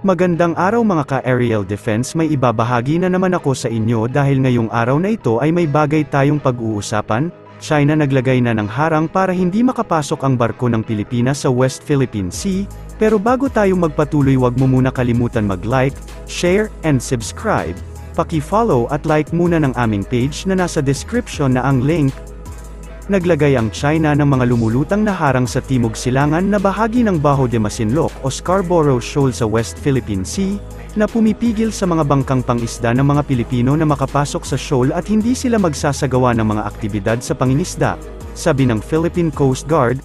Magandang araw mga ka-aerial defense, may ibabahagi na naman ako sa inyo dahil ngayong araw na ito ay may bagay tayong pag-uusapan. China naglagay na ng harang para hindi makapasok ang barko ng Pilipinas sa West Philippine Sea, pero bago tayo magpatuloy wag mo muna kalimutan mag-like, share, and subscribe. Paki-follow at like muna ng aming page na nasa description na ang link. Naglagay ang China ng mga lumulutang na harang sa Timog Silangan na bahagi ng Bajo de Masinloc o Scarborough Shoal sa West Philippine Sea, na pumipigil sa mga bangkang pangisda ng mga Pilipino na makapasok sa shoal at hindi sila magsasagawa ng mga aktibidad sa pangingisda, sabi ng Philippine Coast Guard.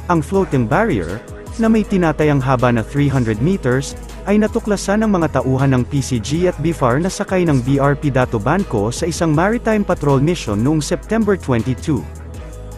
Ang floating barrier, na may tinatayang haba na 300 meters, ay natuklasan ng mga tauhan ng PCG at BIFAR na sakay ng BRP Dato Banco sa isang maritime patrol mission noong September 22.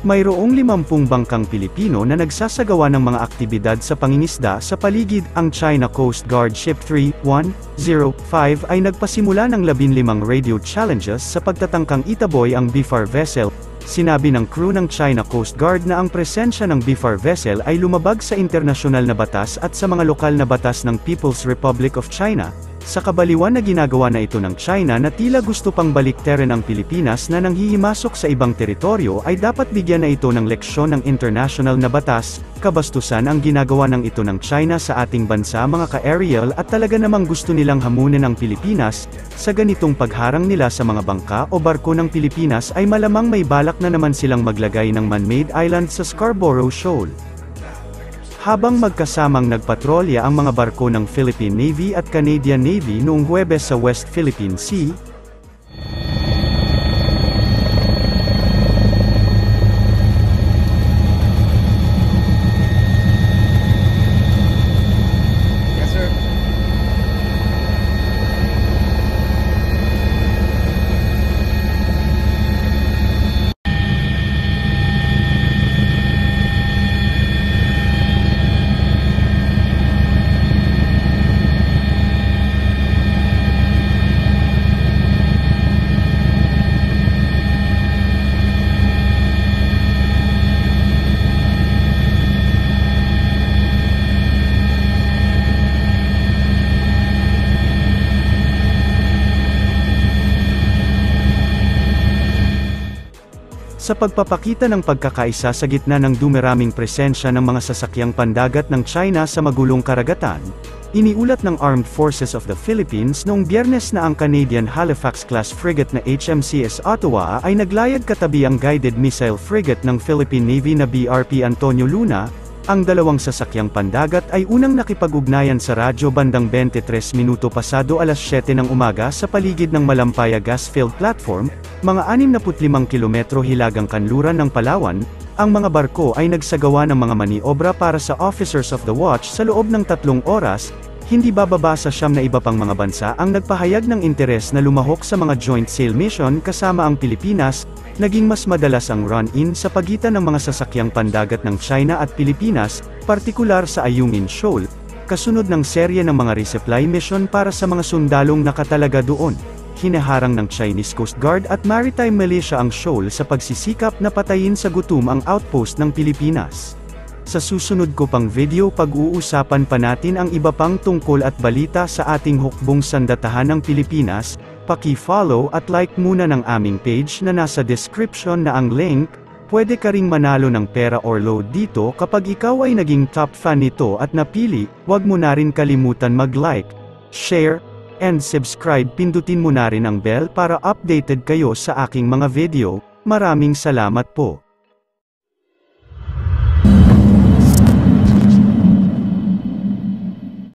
Mayroong 50 bangkang Pilipino na nagsasagawa ng mga aktibidad sa pangingisda sa paligid. Ang China Coast Guard Ship 3105 ay nagpasimula ng 15 radio challenges sa pagtatangkang itaboy ang BIFAR vessel. Sinabi ng crew ng China Coast Guard na ang presensya ng BIFAR vessel ay lumabag sa internasyonal na batas at sa mga lokal na batas ng People's Republic of China. Sa kabaliwan na ginagawa na ito ng China na tila gusto pang baliktarin ang Pilipinas na nanghihimasok sa ibang teritoryo, ay dapat bigyan na ito ng leksyon ng international na batas. Kabastusan ang ginagawa ng ito ng China sa ating bansa mga ka-aerial, at talaga namang gusto nilang hamunin ang Pilipinas. Sa ganitong pagharang nila sa mga bangka o barko ng Pilipinas ay malamang may balak na naman silang maglagay ng man-made island sa Scarborough Shoal. Habang magkasamang nagpatrolya ang mga barko ng Philippine Navy at Canadian Navy noong Huwebes sa West Philippine Sea, sa pagpapakita ng pagkakaisa sa gitna ng dumiraming presensya ng mga sasakyang pandagat ng China sa magulong karagatan, iniulat ng Armed Forces of the Philippines noong Biyernes na ang Canadian Halifax-class frigate na HMCS Ottawa ay naglayag katabi ang guided missile frigate ng Philippine Navy na BRP Antonio Luna. Ang dalawang sasakyang pandagat ay unang nakipag-ugnayan sa radyo bandang 23 minuto pasado alas 7 ng umaga sa paligid ng Malampaya Gasfield Platform, mga 65 kilometro hilagang kanluran ng Palawan. Ang mga barko ay nagsagawa ng mga maniobra para sa Officers of the Watch sa loob ng 3 oras. Hindi bababa sa 9 na iba pang mga bansa ang nagpahayag ng interes na lumahok sa mga joint sail mission kasama ang Pilipinas. Naging mas madalas ang run-in sa pagitan ng mga sasakyang pandagat ng China at Pilipinas, partikular sa Ayungin Shoal, kasunod ng serye ng mga resupply mission para sa mga sundalong nakatalaga doon. Hinaharang ng Chinese Coast Guard at Maritime Militia ang shoal sa pagsisikap na patayin sa gutom ang outpost ng Pilipinas. Sa susunod ko pang video pag-uusapan pa natin ang iba pang tungkol at balita sa ating hukbong sandatahan ng Pilipinas. Paki-follow at like muna ng aming page na nasa description na ang link. Pwede ka ring manalo ng pera or load dito kapag ikaw ay naging top fan nito at napili. Huwag mo na rin kalimutan mag-like, share, and subscribe. Pindutin mo na rin ang bell para updated kayo sa aking mga video. Maraming salamat po.